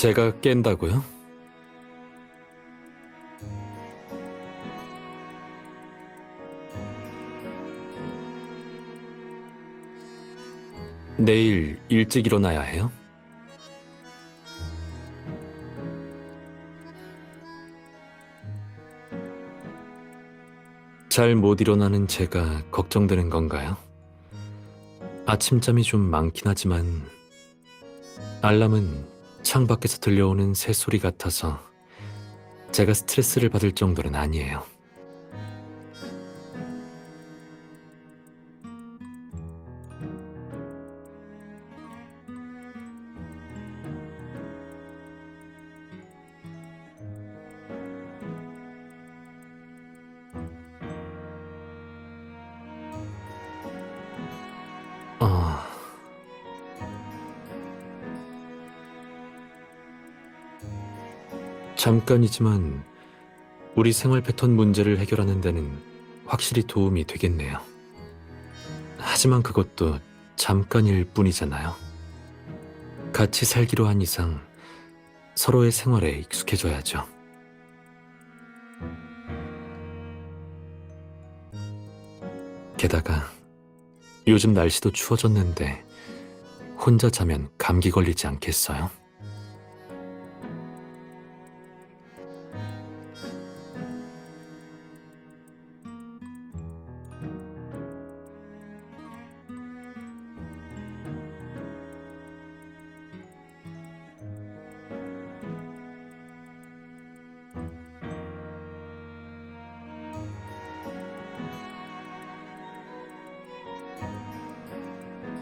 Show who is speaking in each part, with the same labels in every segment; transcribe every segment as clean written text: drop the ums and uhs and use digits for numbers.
Speaker 1: 제가 깬다고요? 내일 일찍 일어나야 해요? 잘 못 일어나는 제가 걱정되는 건가요? 아침잠이 좀 많긴 하지만 알람은 창밖에서 들려오는 새소리 같아서 제가 스트레스를 받을 정도는 아니에요. 아, 잠깐이지만 우리 생활 패턴 문제를 해결하는 데는 확실히 도움이 되겠네요. 하지만 그것도 잠깐일 뿐이잖아요. 같이 살기로 한 이상 서로의 생활에 익숙해져야죠. 게다가 요즘 날씨도 추워졌는데 혼자 자면 감기 걸리지 않겠어요?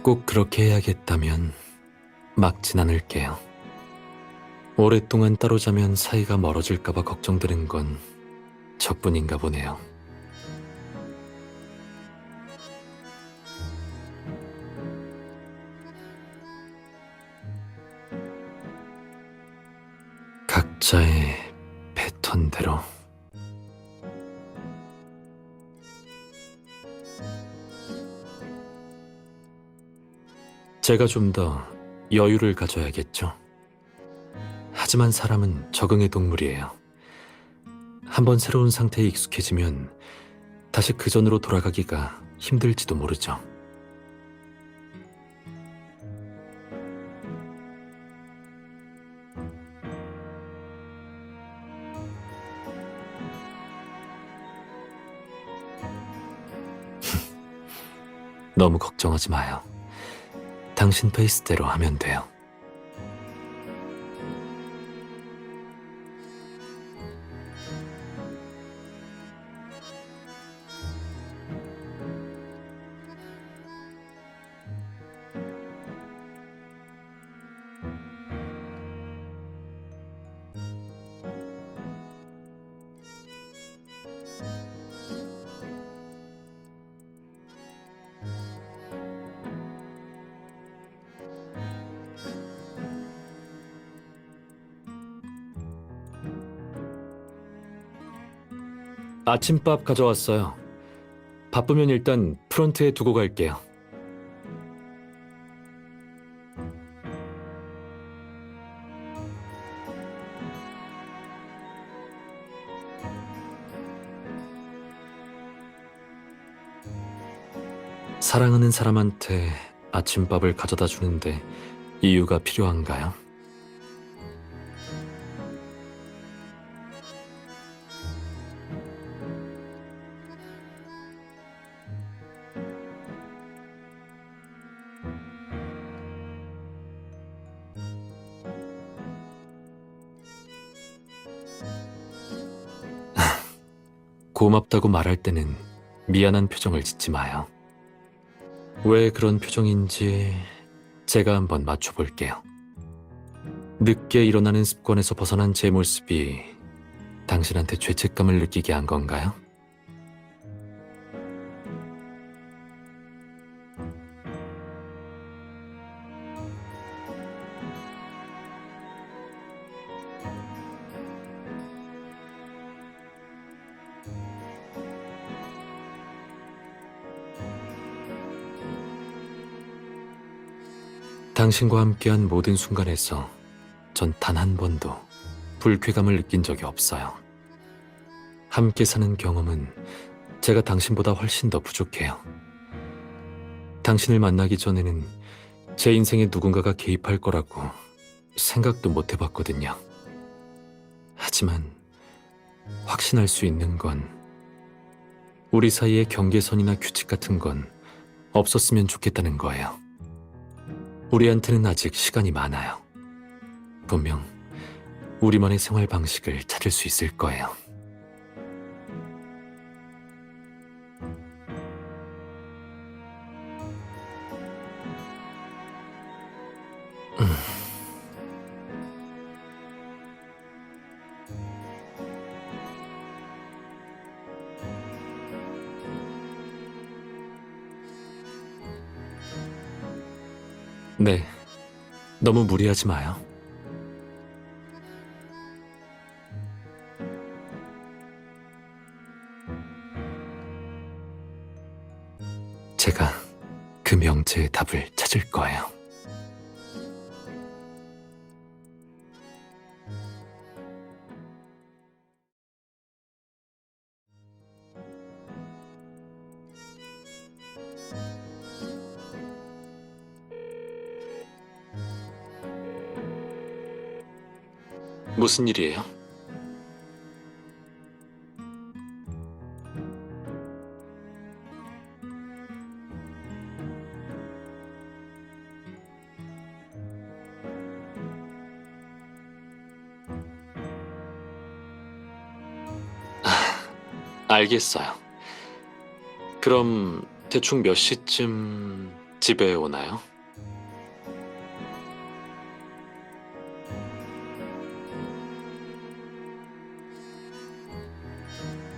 Speaker 1: 꼭 그렇게 해야겠다면 막진 않을게요. 오랫동안 따로 자면 사이가 멀어질까봐 걱정되는 건 저뿐인가 보네요. 각자의 패턴대로. 제가 좀 더 여유를 가져야겠죠. 하지만 사람은 적응의 동물이에요. 한번 새로운 상태에 익숙해지면 다시 그 전으로 돌아가기가 힘들지도 모르죠. 너무 걱정하지 마요. 당신 페이스대로 하면 돼요. 아침밥 가져왔어요. 바쁘면 일단 프런트에 두고 갈게요. 사랑하는 사람한테 아침밥을 가져다 주는데 이유가 필요한가요? 고맙다고 말할 때는 미안한 표정을 짓지 마요. 왜 그런 표정인지 제가 한번 맞춰볼게요. 늦게 일어나는 습관에서 벗어난 제 모습이 당신한테 죄책감을 느끼게 한 건가요? 당신과 함께한 모든 순간에서 전 단 한 번도 불쾌감을 느낀 적이 없어요. 함께 사는 경험은 제가 당신보다 훨씬 더 부족해요. 당신을 만나기 전에는 제 인생에 누군가가 개입할 거라고 생각도 못 해봤거든요. 하지만 확신할 수 있는 건 우리 사이의 경계선이나 규칙 같은 건 없었으면 좋겠다는 거예요. 우리한테는 아직 시간이 많아요. 분명 우리만의 생활 방식을 찾을 수 있을 거예요. 네, 너무 무리하지 마요. 제가 그 명제의 답을 찾을 거예요. 무슨 일이에요? 알겠어요. 그럼 대충 몇 시쯤 집에 오나요?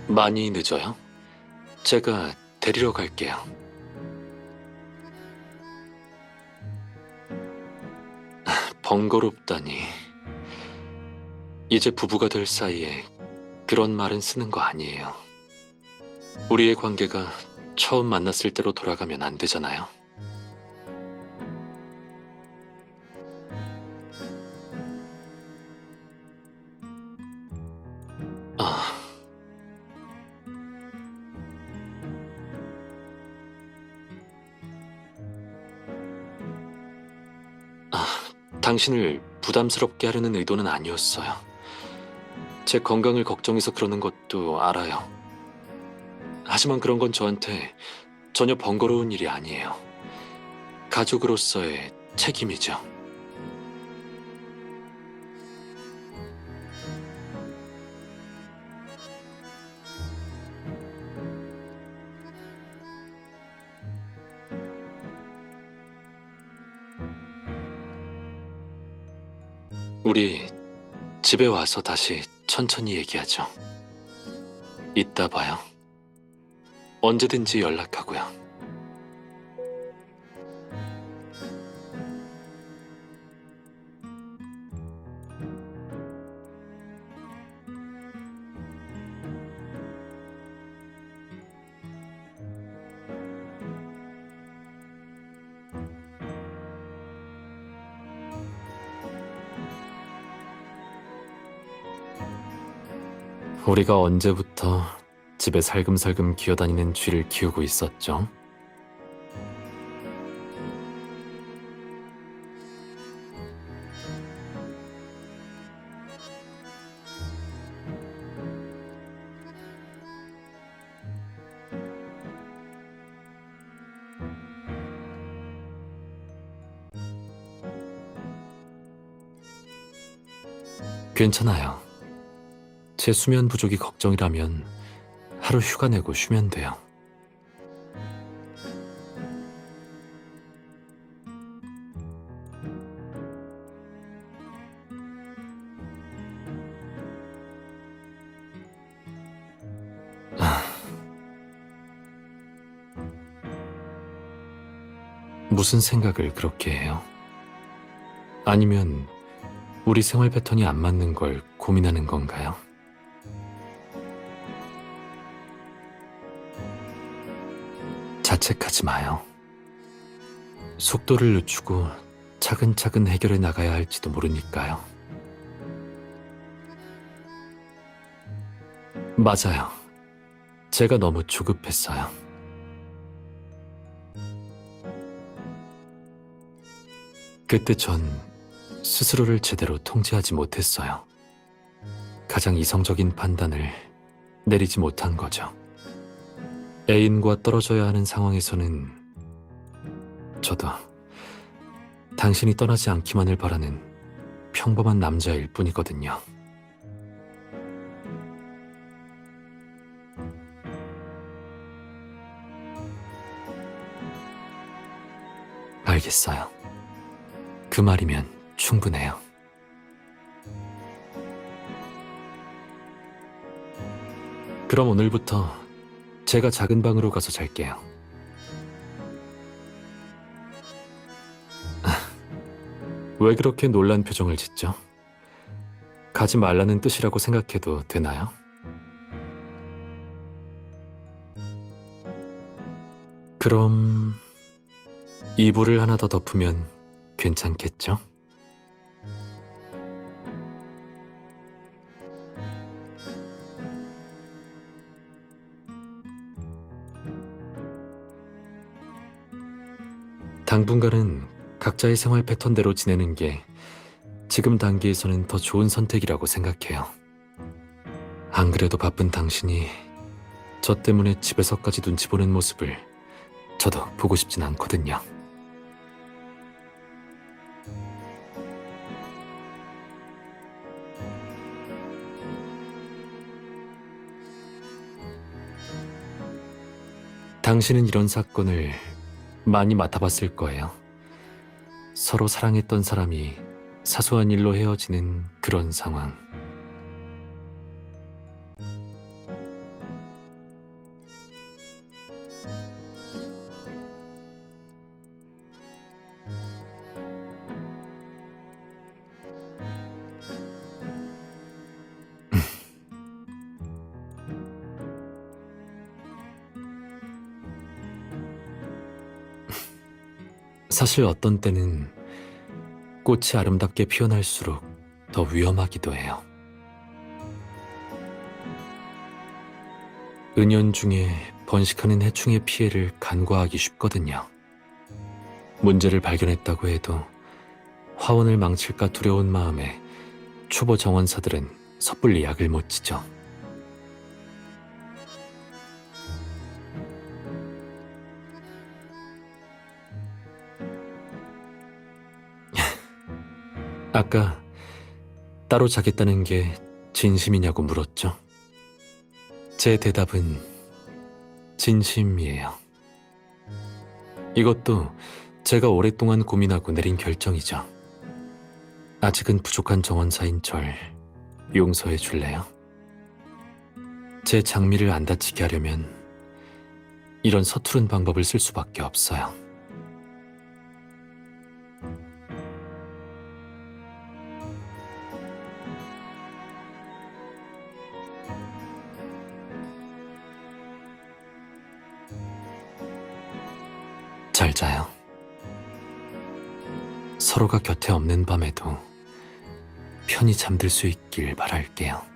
Speaker 1: 많이 늦어요? 제가 데리러 갈게요. 번거롭다니. 이제 부부가 될 사이에 그런 말은 쓰는 거 아니에요. 우리의 관계가 처음 만났을 때로 돌아가면 안 되잖아요. 아, 당신을 부담스럽게 하려는 의도는 아니었어요. 제 건강을 걱정해서 그러는 것도 알아요. 하지만 그런 건 저한테 전혀 번거로운 일이 아니에요. 가족으로서의 책임이죠. 우리 집에 와서 다시 천천히 얘기하죠. 이따 봐요. 언제든지 연락하고요. 우리가 언제부터 집에 살금살금 기어다니는 쥐를 키우고 있었죠? 괜찮아요. 제 수면 부족이 걱정이라면 하루 휴가 내고 쉬면 돼요. 무슨 생각을 그렇게 해요? 아니면 우리 생활 패턴이 안 맞는 걸 고민하는 건가요? 자책하지 마요. 속도를 늦추고 차근차근 해결해 나가야 할지도 모르니까요. 맞아요. 제가 너무 조급했어요. 그때 전 스스로를 제대로 통제하지 못했어요. 가장 이성적인 판단을 내리지 못한 거죠. 애인과 떨어져야 하는 상황에서는 저도 당신이 떠나지 않기만을 바라는 평범한 남자일 뿐이거든요. 알겠어요. 그 말이면 충분해요. 그럼 오늘부터 제가 작은 방으로 가서 잘게요. 왜 그렇게 놀란 표정을 짓죠? 가지 말라는 뜻이라고 생각해도 되나요? 그럼 이불을 하나 더 덮으면 괜찮겠죠? 당분간은 각자의 생활 패턴대로 지내는 게 지금 단계에서는 더 좋은 선택이라고 생각해요. 안 그래도 바쁜 당신이 저 때문에 집에서까지 눈치 보는 모습을 저도 보고 싶진 않거든요. 당신은 이런 사건을 많이 맡아봤을 거예요. 서로 사랑했던 사람이 사소한 일로 헤어지는 그런 상황. 사실 어떤 때는 꽃이 아름답게 피어날수록 더 위험하기도 해요. 은연중에 번식하는 해충의 피해를 간과하기 쉽거든요. 문제를 발견했다고 해도 화원을 망칠까 두려운 마음에 초보 정원사들은 섣불리 약을 못 치죠. 아까 따로 자겠다는 게 진심이냐고 물었죠? 제 대답은 진심이에요. 이것도 제가 오랫동안 고민하고 내린 결정이죠. 아직은 부족한 정원사인 절 용서해 줄래요? 제 장미를 안 다치게 하려면 이런 서투른 방법을 쓸 수밖에 없어요. 잘 자요. 서로가 곁에 없는 밤에도 편히 잠들 수 있길 바랄게요.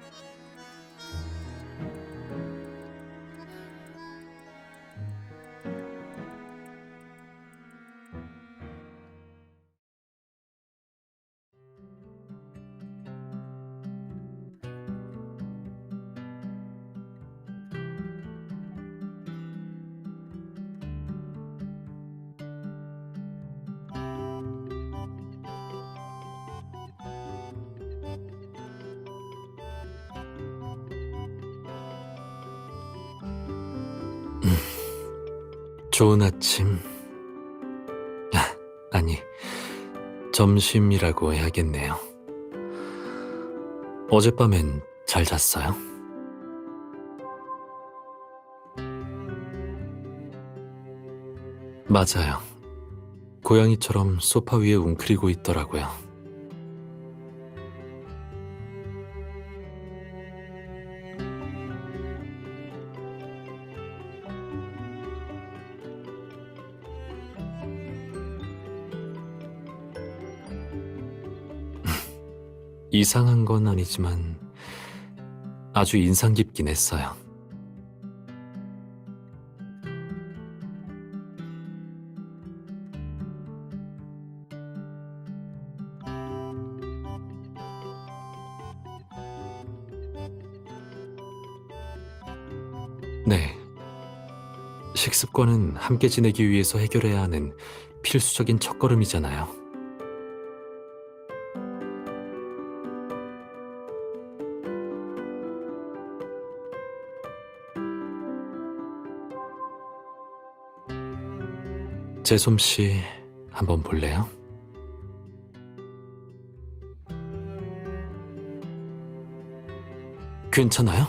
Speaker 1: 좋은 아침. 아니, 점심이라고 해야겠네요. 어젯밤엔 잘 잤어요? 맞아요. 고양이처럼 소파 위에 웅크리고 있더라고요. 이상한 건 아니지만 아주 인상 깊긴 했어요. 네, 식습관은 함께 지내기 위해서 해결해야 하는 필수적인 첫걸음이잖아요. 제 솜씨 한번 볼래요? 괜찮아요?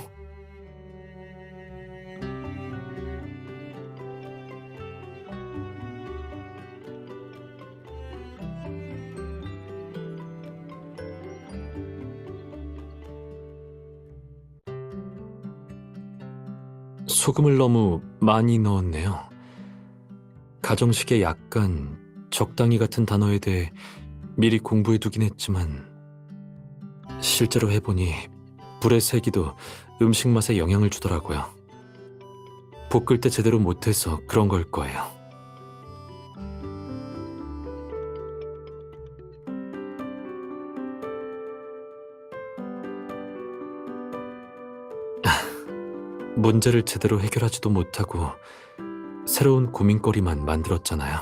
Speaker 1: 소금을 너무 많이 넣었네요. 가정식에 약간 적당히 같은 단어에 대해 미리 공부해두긴 했지만 실제로 해보니 불의 세기도 음식 맛에 영향을 주더라고요. 볶을 때 제대로 못해서 그런 걸 거예요. 문제를 제대로 해결하지도 못하고 새로운 고민거리만 만들었잖아요.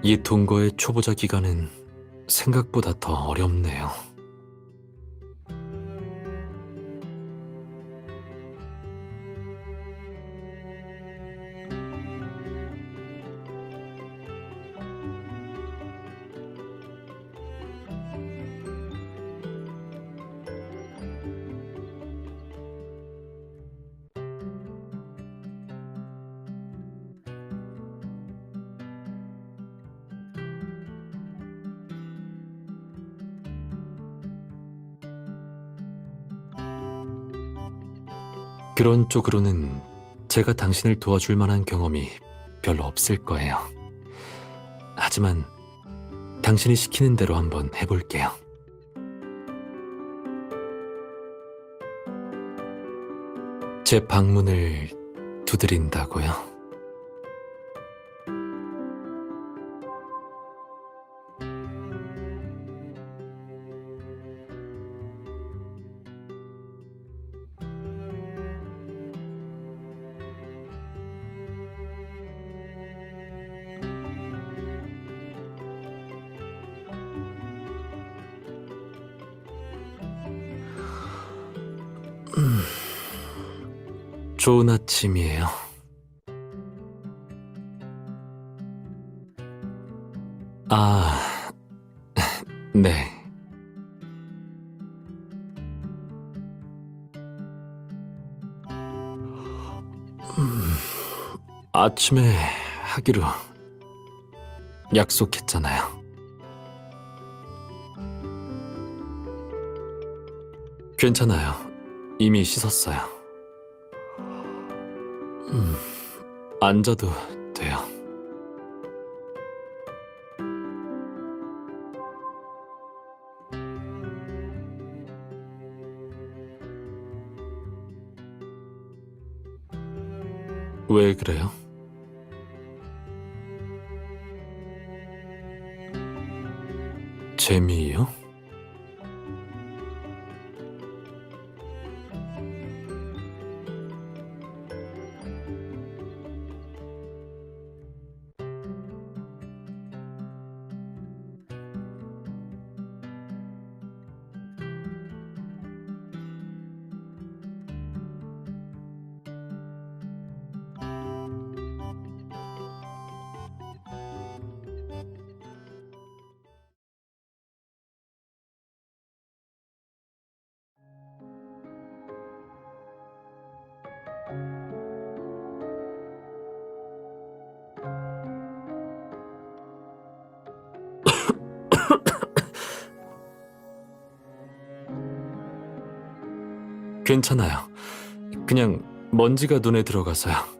Speaker 1: 이 동거의 초보자 기간은 생각보다 더 어렵네요. 그런 쪽으로는 제가 당신을 도와줄 만한 경험이 별로 없을 거예요. 하지만 당신이 시키는 대로 한번 해볼게요. 제 방문을 두드린다고요? 좋은 아침이에요. 아, 네. 아침에 하기로 약속했잖아요. 괜찮아요. 이미 씻었어요. 앉아도 돼요. 왜 그래요? 재미요? 괜찮아요. 그냥 먼지가 눈에 들어가서요.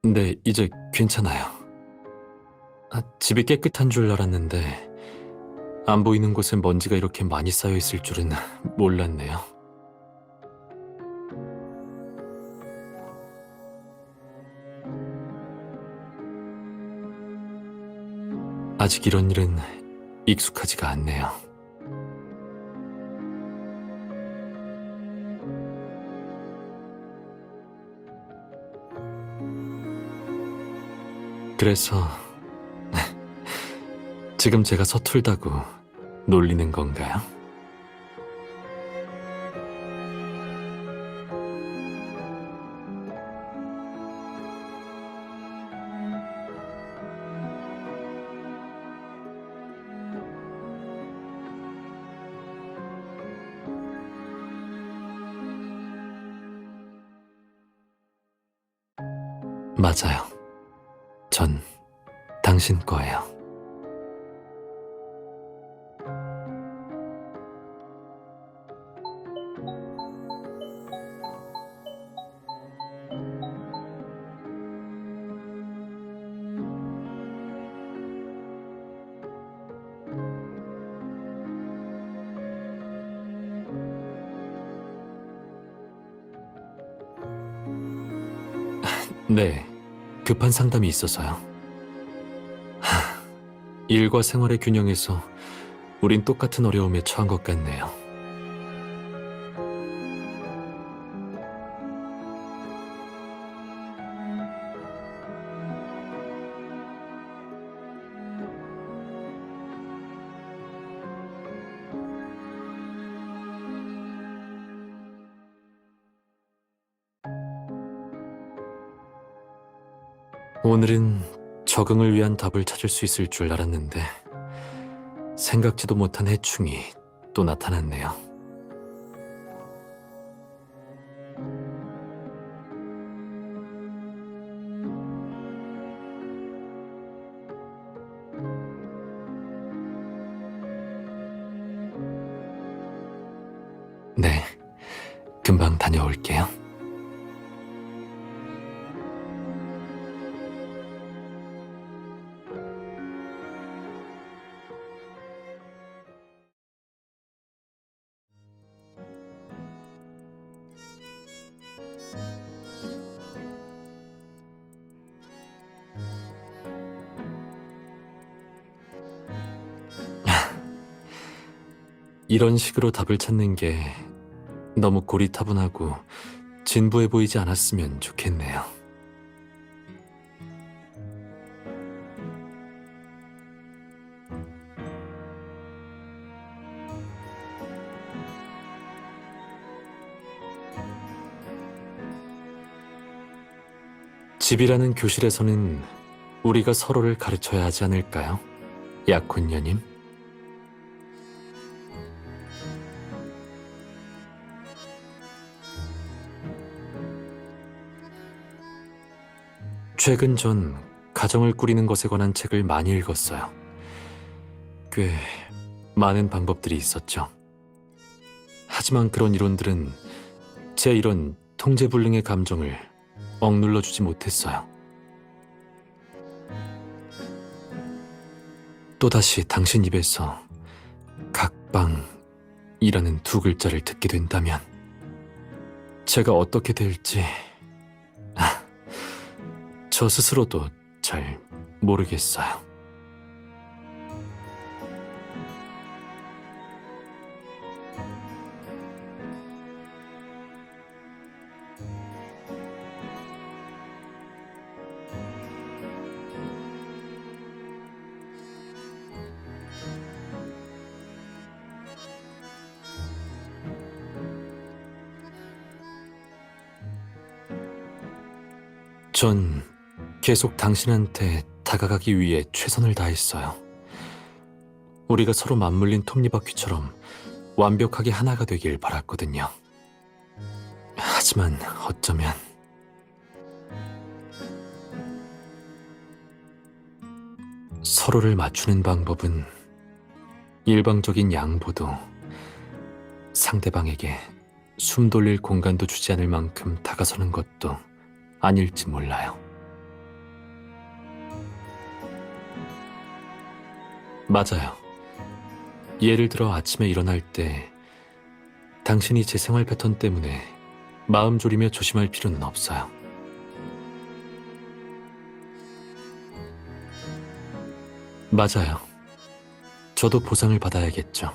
Speaker 1: 네, 이제 괜찮아요. 집이 깨끗한 줄 알았는데 안 보이는 곳에 먼지가 이렇게 많이 쌓여 있을 줄은 몰랐네요. 아직 이런 일은 익숙하지가 않네요. 그래서 지금 제가 서툴다고 놀리는 건가요? 맞아요. 전 당신 거예요. 네, 급한 상담이 있어서요. 일과 생활의 균형에서 우린 똑같은 어려움에 처한 것 같네요. 오늘은 적응을 위한 답을 찾을 수 있을 줄 알았는데 생각지도 못한 해충이 또 나타났네요. 네, 금방 다녀올게요. 이런 식으로 답을 찾는 게 너무 고리타분하고 진부해 보이지 않았으면 좋겠네요. 집이라는 교실에서는 우리가 서로를 가르쳐야 하지 않을까요? 약혼녀님? 최근 전 가정을 꾸리는 것에 관한 책을 많이 읽었어요. 꽤 많은 방법들이 있었죠. 하지만 그런 이론들은 제 이런 통제불능의 감정을 억눌러주지 못했어요. 또다시 당신 입에서 각방이라는 두 글자를 듣게 된다면 제가 어떻게 될지 저 스스로도 잘 모르겠어요. 전 계속 당신한테 다가가기 위해 최선을 다했어요. 우리가 서로 맞물린 톱니바퀴처럼 완벽하게 하나가 되길 바랐거든요. 하지만 어쩌면 서로를 맞추는 방법은 일방적인 양보도 상대방에게 숨 돌릴 공간도 주지 않을 만큼 다가서는 것도 아닐지 몰라요. 맞아요. 예를 들어 아침에 일어날 때 당신이 제 생활 패턴 때문에 마음 졸이며 조심할 필요는 없어요. 맞아요. 저도 보상을 받아야겠죠.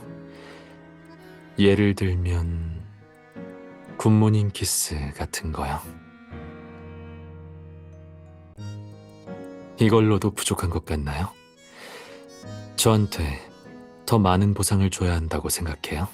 Speaker 1: 예를 들면 굿모닝 키스 같은 거요. 이걸로도 부족한 것 같나요? 저한테 더 많은 보상을 줘야 한다고 생각해요?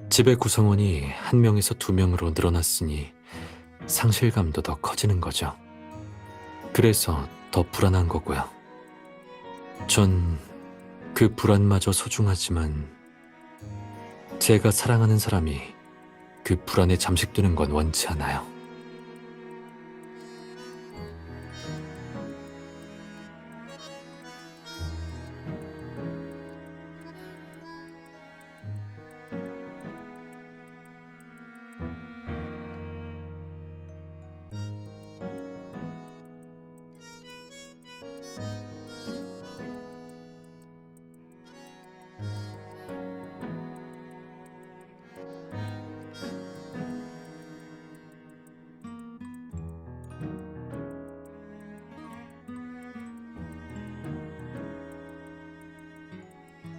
Speaker 1: 집의 구성원이 한 명에서 두 명으로 늘어났으니 상실감도 더 커지는 거죠. 그래서 더 불안한 거고요. 전 그 불안마저 소중하지만 제가 사랑하는 사람이 그 불안에 잠식되는 건 원치 않아요.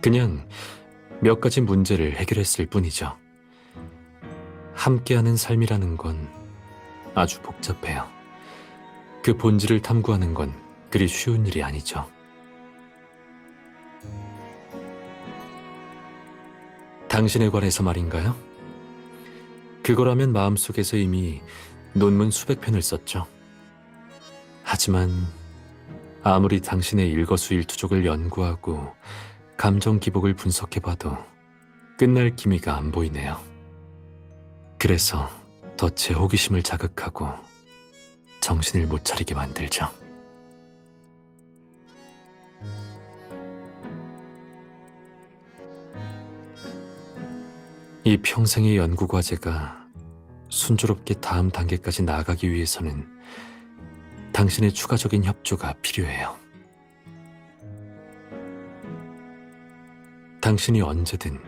Speaker 1: 그냥 몇 가지 문제를 해결했을 뿐이죠. 함께하는 삶이라는 건 아주 복잡해요. 그 본질을 탐구하는 건 그리 쉬운 일이 아니죠. 당신에 관해서 말인가요? 그거라면 마음속에서 이미 논문 수백 편을 썼죠. 하지만 아무리 당신의 일거수일투족을 연구하고 감정 기복을 분석해봐도 끝날 기미가 안 보이네요. 그래서 더 제 호기심을 자극하고 정신을 못 차리게 만들죠. 이 평생의 연구 과제가 순조롭게 다음 단계까지 나아가기 위해서는 당신의 추가적인 협조가 필요해요. 당신이 언제든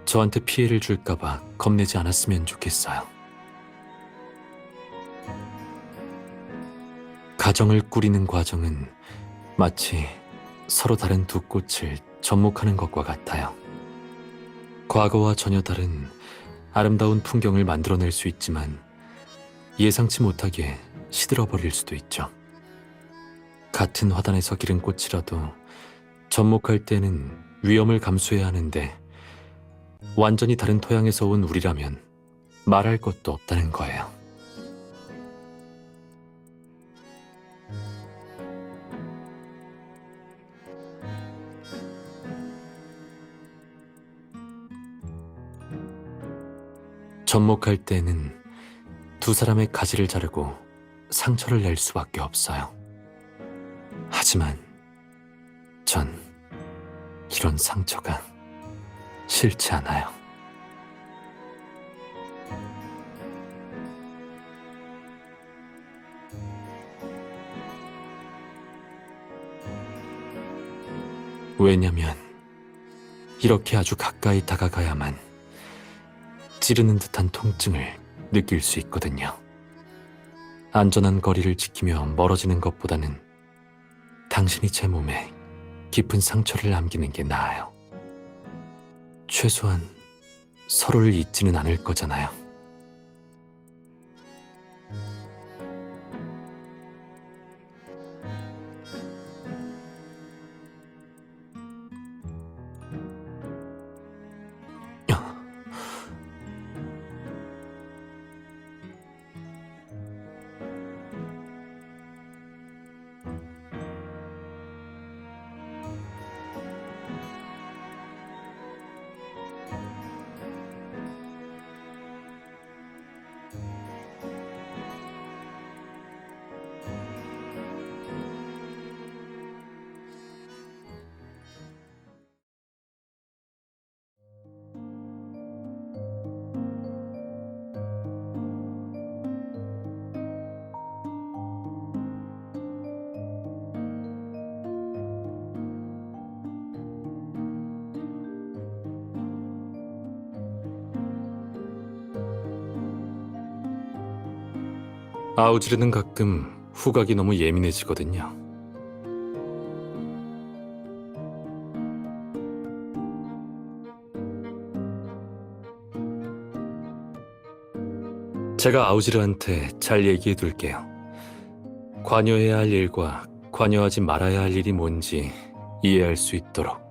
Speaker 1: 저한테 피해를 줄까봐 겁내지 않았으면 좋겠어요. 가정을 꾸리는 과정은 마치 서로 다른 두 꽃을 접목하는 것과 같아요. 과거와 전혀 다른 아름다운 풍경을 만들어낼 수 있지만 예상치 못하게 시들어버릴 수도 있죠. 같은 화단에서 기른 꽃이라도 접목할 때는 위험을 감수해야 하는데 완전히 다른 토양에서 온 우리라면 말할 것도 없다는 거예요. 접목할 때는 두 사람의 가지를 자르고 상처를 낼 수밖에 없어요. 하지만 전 이런 상처가 싫지 않아요. 왜냐면 이렇게 아주 가까이 다가가야만 찌르는 듯한 통증을 느낄 수 있거든요. 안전한 거리를 지키며 멀어지는 것보다는 당신이 제 몸에 깊은 상처를 남기는 게 나아요. 최소한 서로를 잊지는 않을 거잖아요. 아우지르는 가끔 후각이 너무 예민해지거든요. 제가 아우지르한테 잘 얘기해 둘게요. 관여해야 할 일과 관여하지 말아야 할 일이 뭔지 이해할 수 있도록.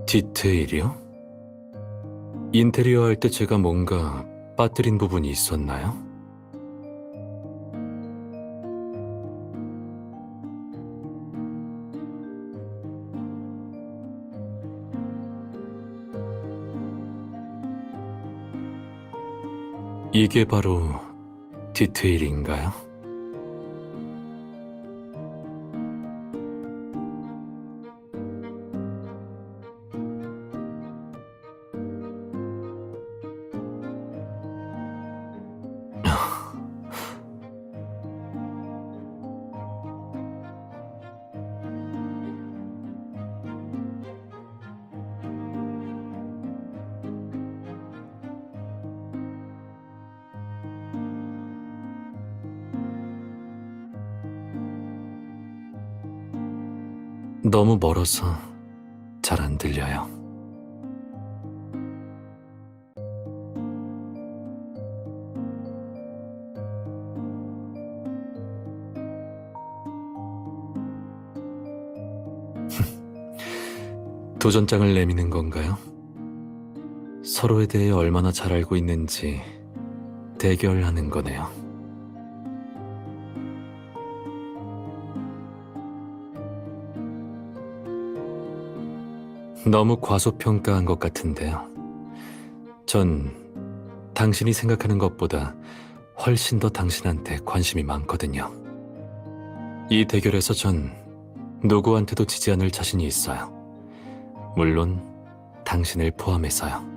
Speaker 1: 디테일이요? 인테리어 할 때 제가 뭔가 빠뜨린 부분이 있었나요? 이게 바로 디테일인가요? 너무 멀어서 잘 안 들려요. 도전장을 내미는 건가요? 서로에 대해 얼마나 잘 알고 있는지 대결하는 거네요. 너무 과소평가한 것 같은데요. 전 당신이 생각하는 것보다 훨씬 더 당신한테 관심이 많거든요. 이 대결에서 전 누구한테도 지지 않을 자신이 있어요. 물론 당신을 포함해서요.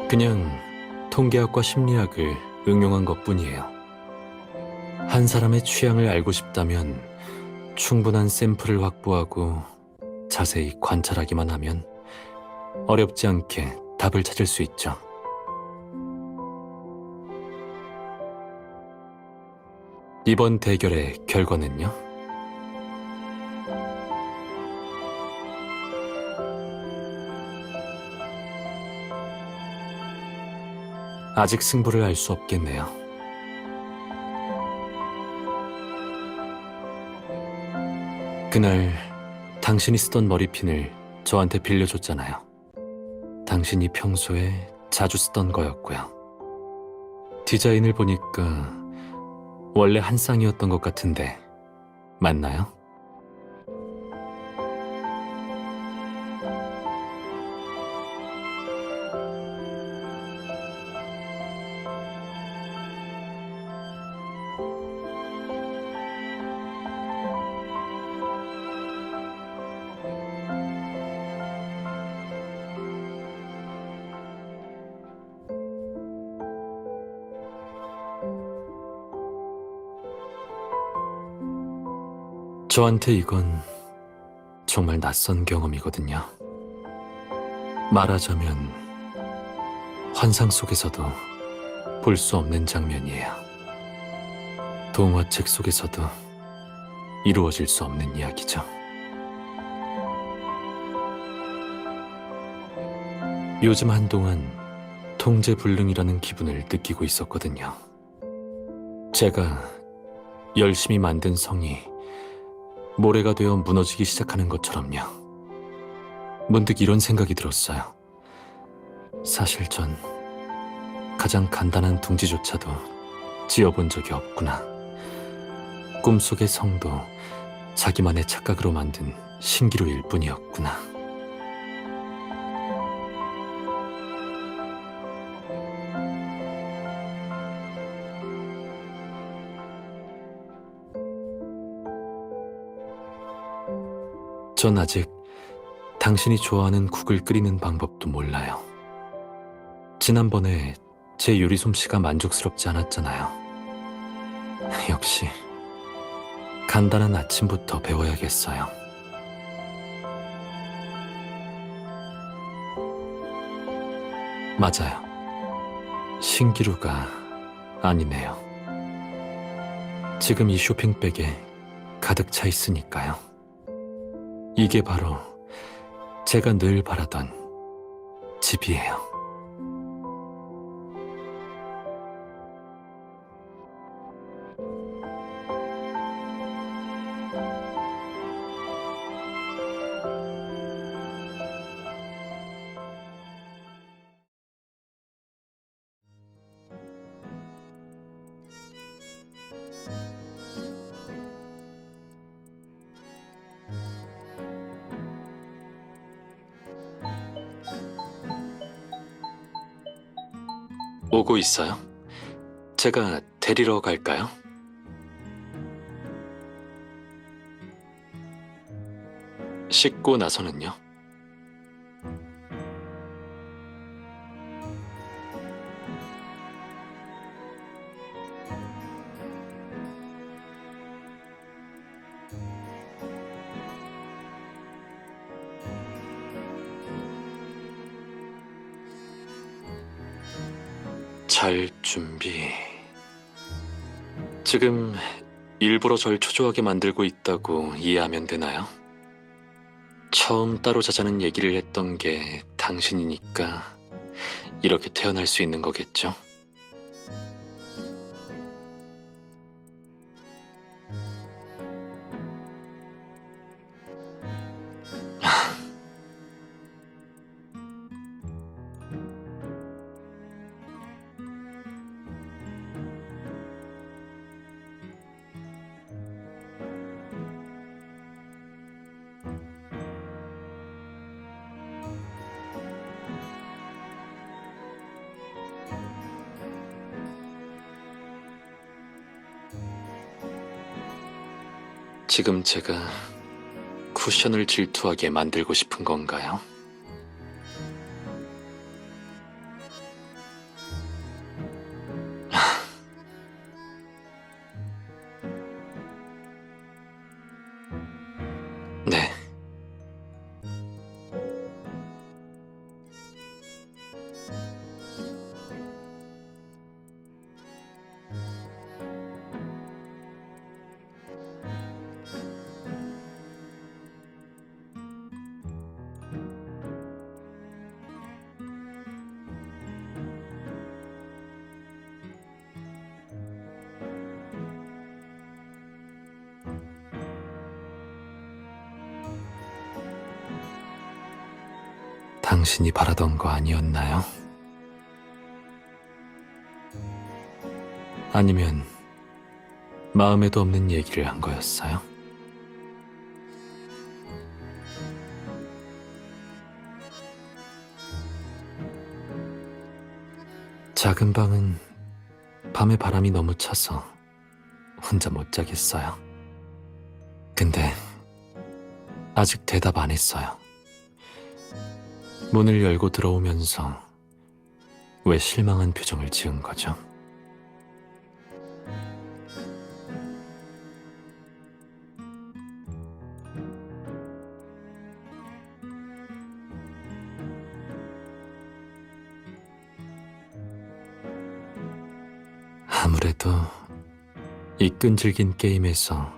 Speaker 1: 그냥 통계학과 심리학을 응용한 것뿐이에요. 한 사람의 취향을 알고 싶다면 충분한 샘플을 확보하고 자세히 관찰하기만 하면 어렵지 않게 답을 찾을 수 있죠. 이번 대결의 결과는요? 아직 승부를 알 수 없겠네요. 그날 당신이 쓰던 머리핀을 저한테 빌려줬잖아요. 당신이 평소에 자주 쓰던 거였고요. 디자인을 보니까 원래 한 쌍이었던 것 같은데 맞나요? 저한테 이건 정말 낯선 경험이거든요. 말하자면 환상 속에서도 볼 수 없는 장면이에요. 동화책 속에서도 이루어질 수 없는 이야기죠. 요즘 한동안 통제불능이라는 기분을 느끼고 있었거든요. 제가 열심히 만든 성이 모래가 되어 무너지기 시작하는 것처럼요. 문득 이런 생각이 들었어요. 사실 전 가장 간단한 둥지조차도 지어본 적이 없구나. 꿈속의 성도 자기만의 착각으로 만든 신기루일 뿐이었구나. 전 아직 당신이 좋아하는 국을 끓이는 방법도 몰라요. 지난번에 제 요리 솜씨가 만족스럽지 않았잖아요. 역시 간단한 아침부터 배워야겠어요. 맞아요. 신기루가 아니네요. 지금 이 쇼핑백에 가득 차 있으니까요. 이게 바로 제가 늘 바라던 집이에요. 오고 있어요? 제가 데리러 갈까요? 씻고 나서는요? 잘 준비. 지금 일부러 절 초조하게 만들고 있다고 이해하면 되나요? 처음 따로 자자는 얘기를 했던 게 당신이니까 이렇게 태어날 수 있는 거겠죠? 지금 제가 쿠션을 질투하게 만들고 싶은 건가요? 네. 당신이 바라던 거 아니었나요? 아니면 마음에도 없는 얘기를 한 거였어요? 작은 방은 밤에 바람이 너무 차서 혼자 못 자겠어요. 근데 아직 대답 안 했어요. 문을 열고 들어오면서 왜 실망한 표정을 지은 거죠? 아무래도 이 끈질긴 게임에서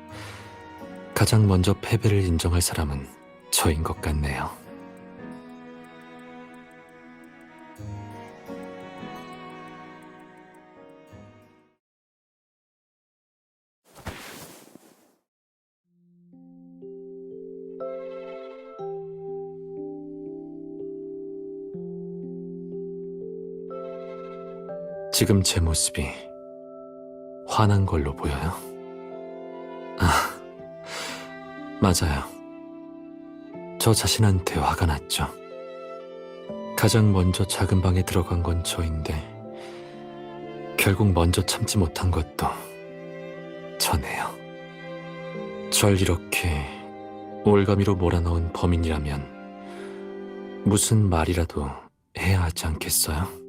Speaker 1: 가장 먼저 패배를 인정할 사람은 저인 것 같네요. 지금 제 모습이 화난 걸로 보여요? 아, 맞아요. 저 자신한테 화가 났죠. 가장 먼저 작은 방에 들어간 건 저인데 결국 먼저 참지 못한 것도 저네요. 절 이렇게 올가미로 몰아넣은 범인이라면 무슨 말이라도 해야 하지 않겠어요?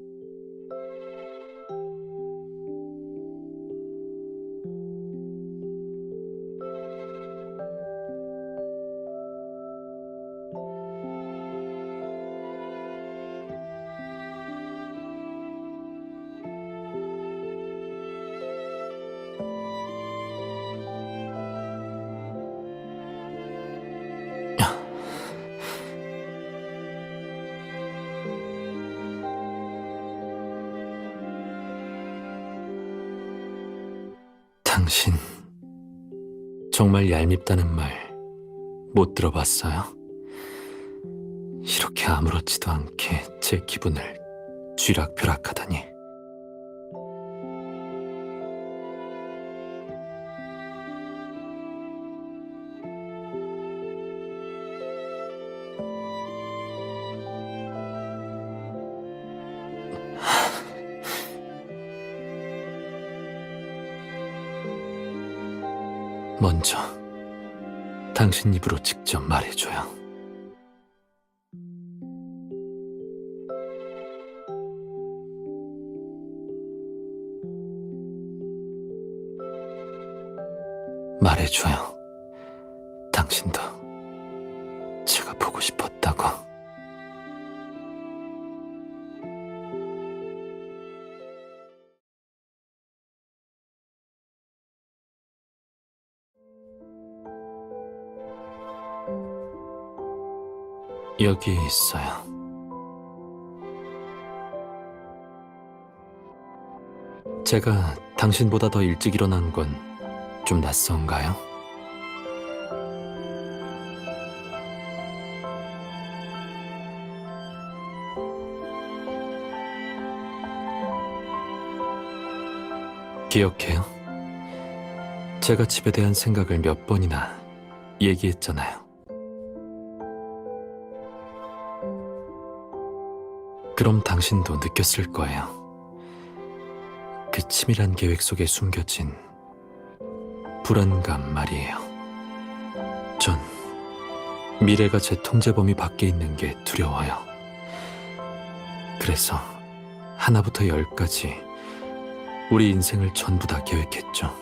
Speaker 1: 당신 정말 얄밉다는 말 못 들어봤어요? 이렇게 아무렇지도 않게 제 기분을 쥐락펴락하다니. 먼저 당신 입으로 직접 말해줘요. 말해줘요. 당신도 제가 보고 싶었다고. 여기에 있어요. 제가 당신보다 더 일찍 일어난 건 좀 낯선가요? 기억해요? 제가 집에 대한 생각을 몇 번이나 얘기했잖아요. 그럼 당신도 느꼈을 거예요. 그 치밀한 계획 속에 숨겨진 불안감 말이에요. 전 미래가 제 통제 범위 밖에 있는 게 두려워요. 그래서 하나부터 열까지 우리 인생을 전부 다 계획했죠.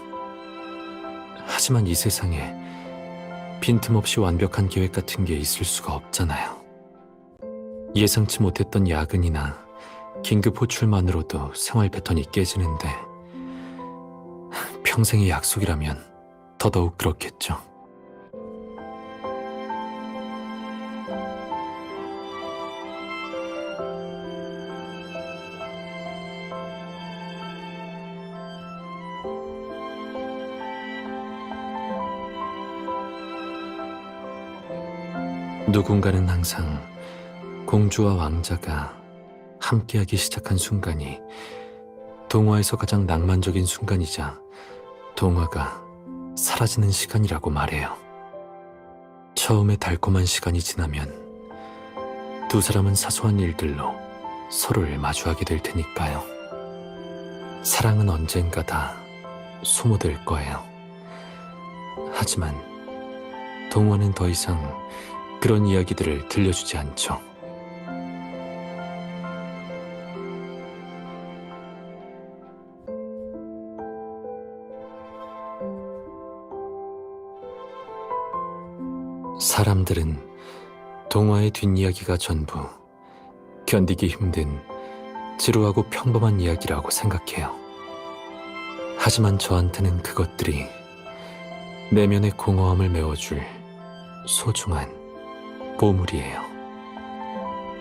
Speaker 1: 하지만 이 세상에 빈틈없이 완벽한 계획 같은 게 있을 수가 없잖아요. 예상치 못했던 야근이나 긴급 호출만으로도 생활 패턴이 깨지는데 평생의 약속이라면 더더욱 그렇겠죠. 누군가는 항상 공주와 왕자가 함께하기 시작한 순간이 동화에서 가장 낭만적인 순간이자 동화가 사라지는 시간이라고 말해요. 처음에 달콤한 시간이 지나면 두 사람은 사소한 일들로 서로를 마주하게 될 테니까요. 사랑은 언젠가 다 소모될 거예요. 하지만 동화는 더 이상 그런 이야기들을 들려주지 않죠. 사람들은 동화의 뒷이야기가 전부 견디기 힘든 지루하고 평범한 이야기라고 생각해요. 하지만 저한테는 그것들이 내면의 공허함을 메워줄 소중한 보물이에요.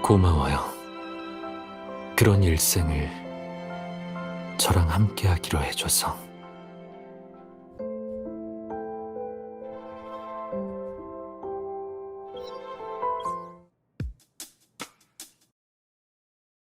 Speaker 1: 고마워요. 그런 일생을 저랑 함께하기로 해줘서.